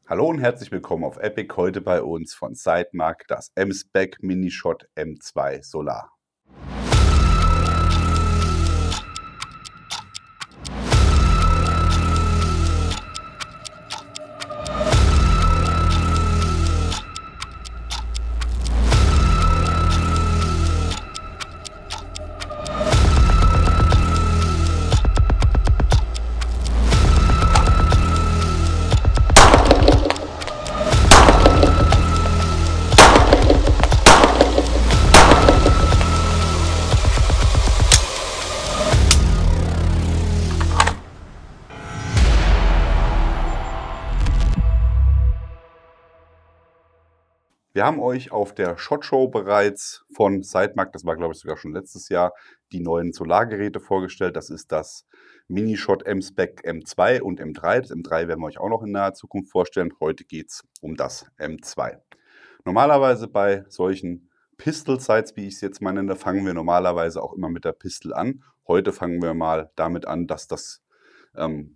Hallo und herzlich willkommen auf Epic. Heute bei uns von Sidemark das M-Spec Mini-Shot M2 Solar. Wir haben euch auf der SHOT Show bereits von Sidemark, das war glaube ich sogar schon letztes Jahr, die neuen Solargeräte vorgestellt. Das ist das Mini-Shot M-Spec M2 und M3. Das M3 werden wir euch auch noch in naher Zukunft vorstellen. Heute geht es um das M2. Normalerweise bei solchen Pistol-Sights, wie ich es jetzt mal nenne, fangen wir normalerweise auch immer mit der Pistol an. Heute fangen wir mal damit an, dass das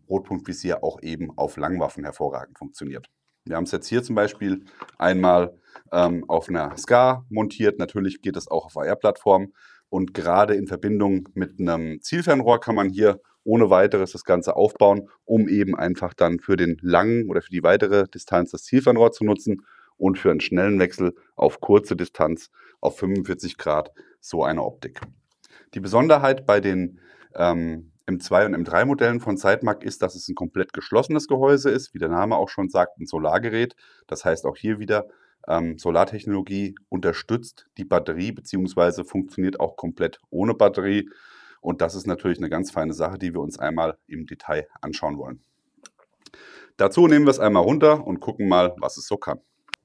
Rotpunktvisier auch eben auf Langwaffen hervorragend funktioniert. Wir haben es jetzt hier zum Beispiel einmal auf einer SCAR montiert. Natürlich geht es auch auf AR-Plattformen. Und gerade in Verbindung mit einem Zielfernrohr kann man hier ohne weiteres das Ganze aufbauen, um eben einfach dann für den langen oder für die weitere Distanz das Zielfernrohr zu nutzen und für einen schnellen Wechsel auf kurze Distanz auf 45 Grad so eine Optik. Die Besonderheit bei den M2 und M3 Modellen von Sidemark ist, dass es ein komplett geschlossenes Gehäuse ist, wie der Name auch schon sagt, ein Solargerät. Das heißt auch hier wieder, Solartechnologie unterstützt die Batterie bzw. funktioniert auch komplett ohne Batterie. Und das ist natürlich eine ganz feine Sache, die wir uns einmal im Detail anschauen wollen. Dazu nehmen wir es einmal runter und gucken mal, was es so kann.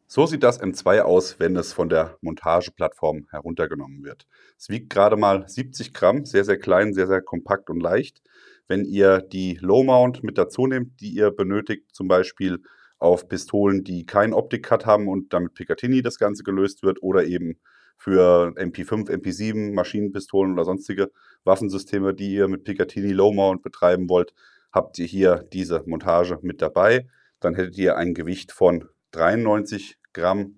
So sieht das M2 aus, wenn es von der Montageplattform heruntergenommen wird. Es wiegt gerade mal 70 Gramm, sehr, sehr klein, sehr, sehr kompakt und leicht. Wenn ihr die Low Mount mit dazu nehmt, die ihr benötigt, zum Beispiel auf Pistolen, die keinen Optik-Cut haben und damit Picatinny das Ganze gelöst wird oder eben für MP5, MP7 Maschinenpistolen oder sonstige Waffensysteme, die ihr mit Picatinny Low Mount betreiben wollt, habt ihr hier diese Montage mit dabei. Dann hättet ihr ein Gewicht von 93 Gramm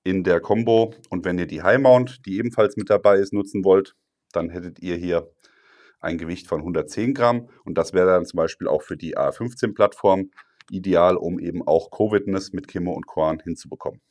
in der Combo. Und wenn ihr die High Mount, die ebenfalls mit dabei ist, nutzen wollt, dann hättet ihr hier ein Gewicht von 110 Gramm. Und das wäre dann zum Beispiel auch für die AR-15-Plattform ideal, um eben auch Co-Witness mit Kimmo und Korn hinzubekommen.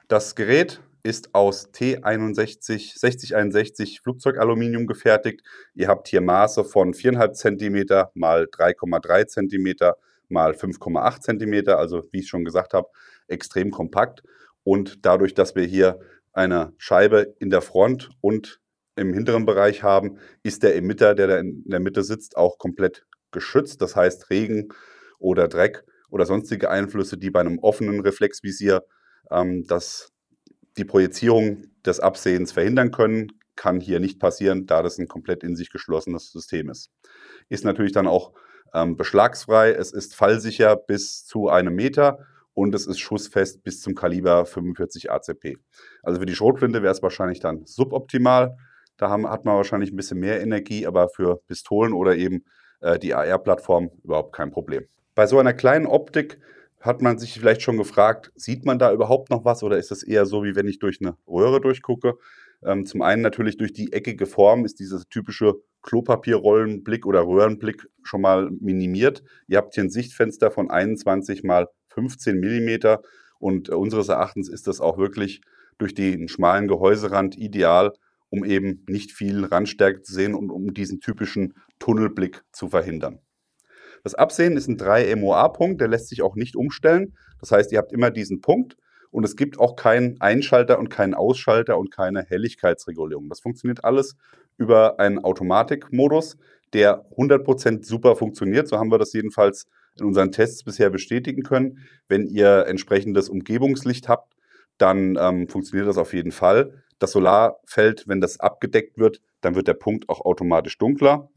Das Gerät ist aus T61, 6061 Flugzeugaluminium gefertigt. Ihr habt hier Maße von 4,5 cm mal 3,3 cm mal 5,8 cm, also wie ich schon gesagt habe, extrem kompakt. Und dadurch, dass wir hier eine Scheibe in der Front und im hinteren Bereich haben, ist der Emitter, der da in der Mitte sitzt, auch komplett geschützt. Das heißt, Regen oder Dreck oder sonstige Einflüsse, die bei einem offenen Reflexvisier die Projizierung des Absehens verhindern können, kann hier nicht passieren, da das ein komplett in sich geschlossenes System ist. Ist natürlich dann auch beschlagsfrei, es ist fallsicher bis zu 1 Meter und es ist schussfest bis zum Kaliber 45 ACP. Also für die Schrotflinte wäre es wahrscheinlich dann suboptimal. Da hat man wahrscheinlich ein bisschen mehr Energie, aber für Pistolen oder eben die AR-Plattform überhaupt kein Problem. Bei so einer kleinen Optik hat man sich vielleicht schon gefragt, sieht man da überhaupt noch was oder ist das eher so, wie wenn ich durch eine Röhre durchgucke? Zum einen natürlich durch die eckige Form ist dieser typische Klopapierrollenblick oder Röhrenblick schon mal minimiert. Ihr habt hier ein Sichtfenster von 21 mal 15 Millimeter und unseres Erachtens ist das auch wirklich durch den schmalen Gehäuserand ideal, um eben nicht viel Randstärke zu sehen und um diesen typischen Tunnelblick zu verhindern. Das Absehen ist ein 3-MOA-Punkt, der lässt sich auch nicht umstellen. Das heißt, ihr habt immer diesen Punkt und es gibt auch keinen Einschalter und keinen Ausschalter und keine Helligkeitsregulierung. Das funktioniert alles über einen Automatikmodus, der 100% super funktioniert. So haben wir das jedenfalls in unseren Tests bisher bestätigen können. Wenn ihr entsprechendes Umgebungslicht habt, dann funktioniert das auf jeden Fall. Das Solarfeld, wenn das abgedeckt wird, dann wird der Punkt auch automatisch dunkler.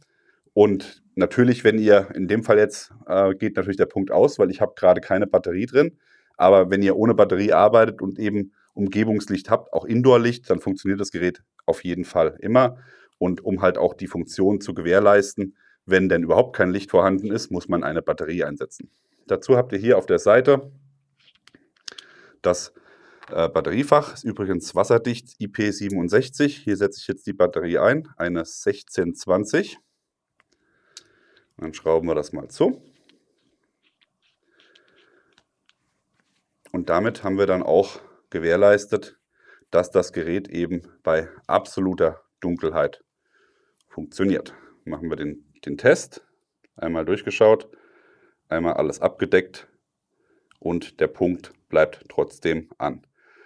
Und natürlich, wenn ihr in dem Fall jetzt, geht natürlich der Punkt aus, weil ich habe gerade keine Batterie drin. Aber wenn ihr ohne Batterie arbeitet und eben Umgebungslicht habt, auch Indoor-Licht, dann funktioniert das Gerät auf jeden Fall immer. Und um halt auch die Funktion zu gewährleisten, wenn denn überhaupt kein Licht vorhanden ist, muss man eine Batterie einsetzen. Dazu habt ihr hier auf der Seite das Batteriefach, ist übrigens wasserdicht IP67. Hier setze ich jetzt die Batterie ein, eine 1620. Dann schrauben wir das mal zu. Und damit haben wir dann auch gewährleistet, dass das Gerät eben bei absoluter Dunkelheit funktioniert. Machen wir den Test. Einmal durchgeschaut, einmal alles abgedeckt und der Punkt bleibt trotzdem an.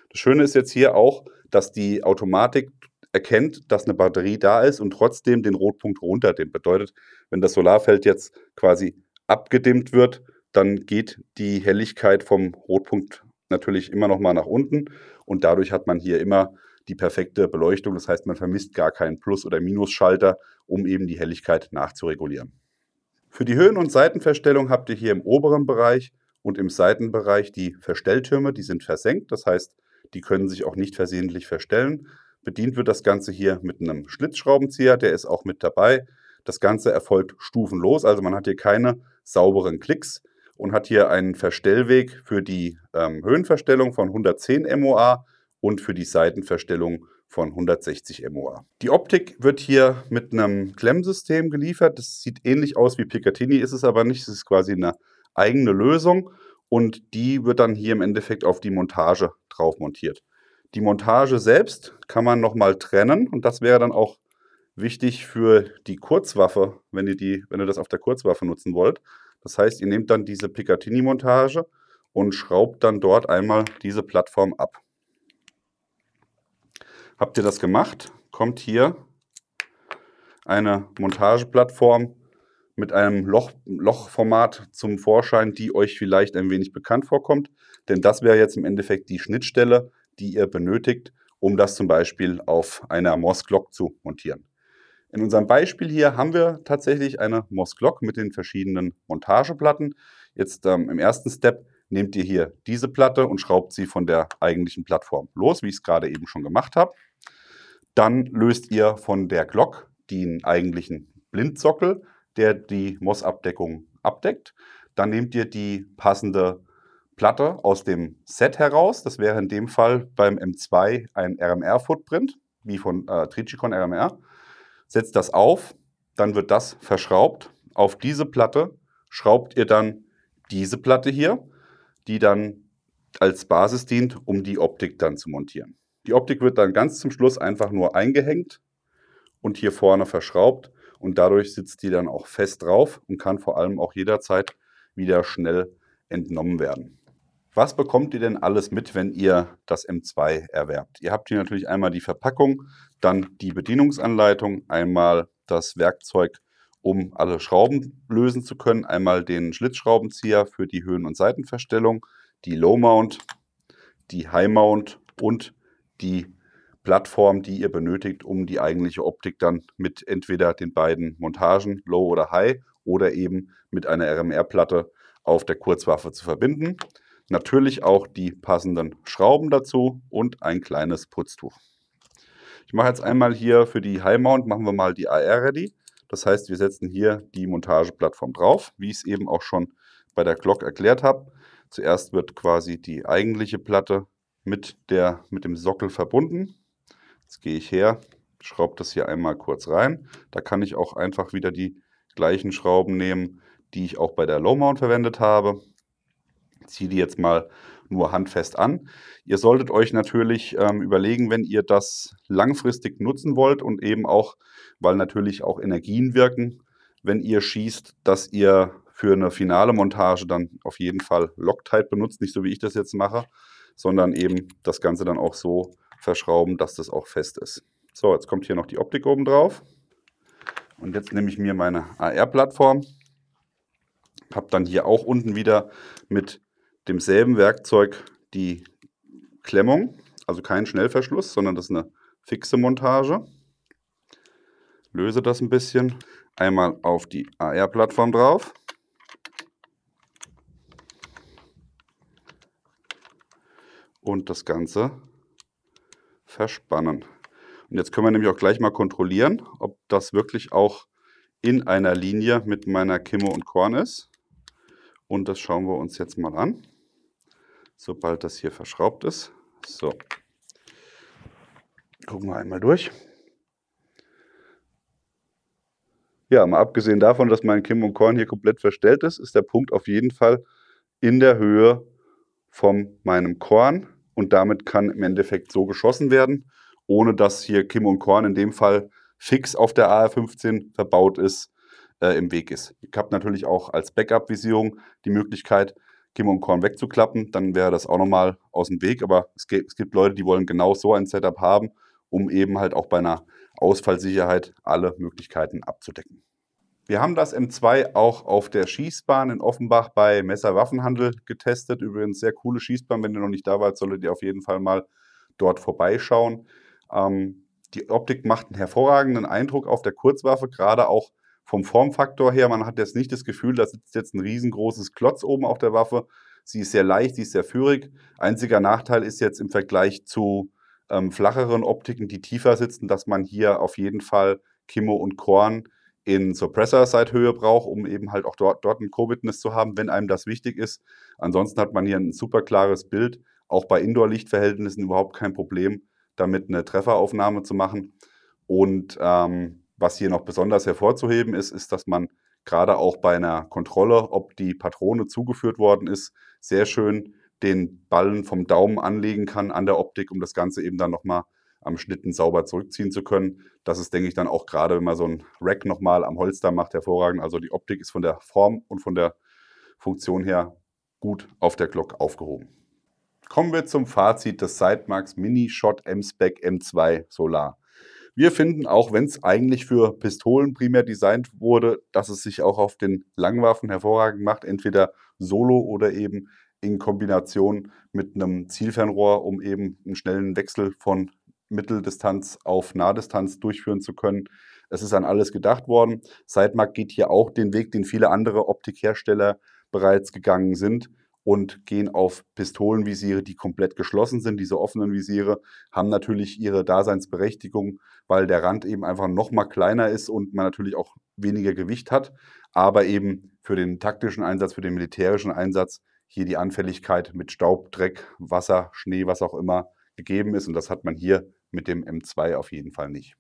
Das Schöne ist jetzt hier auch, dass die Automatik erkennt, dass eine Batterie da ist und trotzdem den Rotpunkt runterdimmt. Bedeutet, wenn das Solarfeld jetzt quasi abgedimmt wird, dann geht die Helligkeit vom Rotpunkt natürlich immer noch mal nach unten und dadurch hat man hier immer die perfekte Beleuchtung. Das heißt, man vermisst gar keinen Plus- oder Minusschalter, um eben die Helligkeit nachzuregulieren. Für die Höhen- und Seitenverstellung habt ihr hier im oberen Bereich und im Seitenbereich die Verstelltürme, die sind versenkt. Das heißt, die können sich auch nicht versehentlich verstellen. Bedient wird das Ganze hier mit einem Schlitzschraubenzieher, der ist auch mit dabei. Das Ganze erfolgt stufenlos, also man hat hier keine sauberen Klicks und hat hier einen Verstellweg für die Höhenverstellung von 110 MOA und für die Seitenverstellung von 160 MOA. Die Optik wird hier mit einem Klemmsystem geliefert. Das sieht ähnlich aus wie Picatinny, ist es aber nicht. Es ist quasi eine eigene Lösung und die wird dann hier im Endeffekt auf die Montage drauf montiert. Die Montage selbst kann man nochmal trennen und das wäre dann auch wichtig für die Kurzwaffe, wenn ihr das auf der Kurzwaffe nutzen wollt. Das heißt, ihr nehmt dann diese Picatinny-Montage und schraubt dann dort einmal diese Plattform ab. Habt ihr das gemacht, kommt hier eine Montageplattform mit einem Lochformat zum Vorschein, die euch vielleicht ein wenig bekannt vorkommt. Denn das wäre jetzt im Endeffekt die Schnittstelle, die ihr benötigt, um das zum Beispiel auf einer MOS-Glock zu montieren. In unserem Beispiel hier haben wir tatsächlich eine MOS-Glock mit den verschiedenen Montageplatten. Jetzt im ersten Step nehmt ihr hier diese Platte und schraubt sie von der eigentlichen Plattform los, wie ich es gerade eben schon gemacht habe. Dann löst ihr von der Glock den eigentlichen Blindsockel, der die MOS-Abdeckung abdeckt. Dann nehmt ihr die passende Platte aus dem Set heraus. Das wäre in dem Fall beim M2 ein RMR-Footprint, wie von Tricicon RMR. Setzt das auf, dann wird das verschraubt. Auf diese Platte schraubt ihr dann diese Platte hier, die dann als Basis dient, um die Optik dann zu montieren. Die Optik wird dann ganz zum Schluss einfach nur eingehängt und hier vorne verschraubt und dadurch sitzt die dann auch fest drauf und kann vor allem auch jederzeit wieder schnell entnommen werden. Was bekommt ihr denn alles mit, wenn ihr das M2 erwerbt? Ihr habt hier natürlich einmal die Verpackung, dann die Bedienungsanleitung, einmal das Werkzeug, um alle Schrauben lösen zu können, einmal den Schlitzschraubenzieher für die Höhen- und Seitenverstellung, die Low Mount, die High Mount und die Plattform, die ihr benötigt, um die eigentliche Optik dann mit entweder den beiden Montagen, Low oder High, oder eben mit einer RMR-Platte auf der Kurzwaffe zu verbinden. Natürlich auch die passenden Schrauben dazu und ein kleines Putztuch. Ich mache jetzt einmal hier für die High Mount, machen wir mal die AR ready. Das heißt, wir setzen hier die Montageplattform drauf, wie ich es eben auch schon bei der Glock erklärt habe. Zuerst wird quasi die eigentliche Platte mit dem Sockel verbunden. Jetzt gehe ich her, schraube das hier einmal kurz rein. Da kann ich auch einfach wieder die gleichen Schrauben nehmen, die ich auch bei der Low Mount verwendet habe. Ziehe die jetzt mal nur handfest an. Ihr solltet euch natürlich überlegen, wenn ihr das langfristig nutzen wollt und eben auch, weil natürlich auch Energien wirken, wenn ihr schießt, dass ihr für eine finale Montage dann auf jeden Fall Loctite benutzt, nicht so wie ich das jetzt mache, sondern eben das Ganze dann auch so verschrauben, dass das auch fest ist. So, jetzt kommt hier noch die Optik oben drauf. Und jetzt nehme ich mir meine AR-Plattform, habe dann hier auch unten wieder mit demselben Werkzeug die Klemmung, also kein Schnellverschluss, sondern das ist eine fixe Montage. Löse das ein bisschen, einmal auf die AR-Plattform drauf. Und das Ganze verspannen. Und jetzt können wir nämlich auch gleich mal kontrollieren, ob das wirklich auch in einer Linie mit meiner Kimme und Korn ist. Und das schauen wir uns jetzt mal an, sobald das hier verschraubt ist. So, gucken wir einmal durch. Ja, mal abgesehen davon, dass mein Kim und Korn hier komplett verstellt ist, ist der Punkt auf jeden Fall in der Höhe von meinem Korn und damit kann im Endeffekt so geschossen werden, ohne dass hier Kim und Korn in dem Fall fix auf der AR-15 verbaut ist, im Weg ist. Ich habe natürlich auch als Backup-Visierung die Möglichkeit, Kim und Korn wegzuklappen, dann wäre das auch nochmal aus dem Weg, aber es gibt Leute, die wollen genau so ein Setup haben, um eben halt auch bei einer Ausfallsicherheit alle Möglichkeiten abzudecken. Wir haben das M2 auch auf der Schießbahn in Offenbach bei Messer Waffenhandel getestet. Übrigens sehr coole Schießbahn. Wenn ihr noch nicht da wart, solltet ihr auf jeden Fall mal dort vorbeischauen. Die Optik macht einen hervorragenden Eindruck auf der Kurzwaffe, gerade auch vom Formfaktor her. Man hat jetzt nicht das Gefühl, da sitzt jetzt ein riesengroßes Klotz oben auf der Waffe. Sie ist sehr leicht, sie ist sehr führig. Einziger Nachteil ist jetzt im Vergleich zu flacheren Optiken, die tiefer sitzen, dass man hier auf jeden Fall Kimmo und Korn in Suppressor-Side-Höhe braucht, um eben halt auch dort ein Co-Witness zu haben, wenn einem das wichtig ist. Ansonsten hat man hier ein super klares Bild, auch bei Indoor-Lichtverhältnissen überhaupt kein Problem, damit eine Trefferaufnahme zu machen. Und was hier noch besonders hervorzuheben ist, ist, dass man gerade auch bei einer Kontrolle, ob die Patrone zugeführt worden ist, sehr schön den Ballen vom Daumen anlegen kann an der Optik, um das Ganze eben dann nochmal am Schlitten sauber zurückziehen zu können. Das ist, denke ich, dann auch gerade, wenn man so ein Rack nochmal am Holster macht, hervorragend. Also die Optik ist von der Form und von der Funktion her gut auf der Glock aufgehoben. Kommen wir zum Fazit des Sightmarks Mini Shot M-Spec M2 Solar. Wir finden, auch wenn es eigentlich für Pistolen primär designt wurde, dass es sich auch auf den Langwaffen hervorragend macht, entweder solo oder eben in Kombination mit einem Zielfernrohr, um eben einen schnellen Wechsel von Mitteldistanz auf Nahdistanz durchführen zu können. Es ist an alles gedacht worden. Sightmark geht hier auch den Weg, den viele andere Optikhersteller bereits gegangen sind und gehen auf Pistolenvisiere, die komplett geschlossen sind. Diese offenen Visiere haben natürlich ihre Daseinsberechtigung, weil der Rand eben einfach noch mal kleiner ist und man natürlich auch weniger Gewicht hat, aber eben für den taktischen Einsatz, für den militärischen Einsatz hier die Anfälligkeit mit Staub, Dreck, Wasser, Schnee, was auch immer gegeben ist und das hat man hier mit dem M2 auf jeden Fall nicht.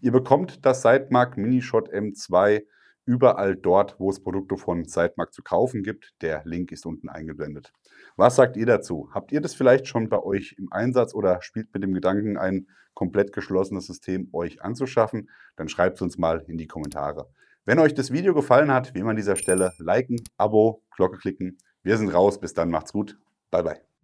Ihr bekommt das Sightmark Mini Shot M2 überall dort, wo es Produkte von Sightmark zu kaufen gibt. Der Link ist unten eingeblendet. Was sagt ihr dazu? Habt ihr das vielleicht schon bei euch im Einsatz oder spielt mit dem Gedanken, ein komplett geschlossenes System euch anzuschaffen? Dann schreibt es uns mal in die Kommentare. Wenn euch das Video gefallen hat, wie immer an dieser Stelle liken, Abo, Glocke klicken. Wir sind raus. Bis dann, macht's gut. Bye, bye.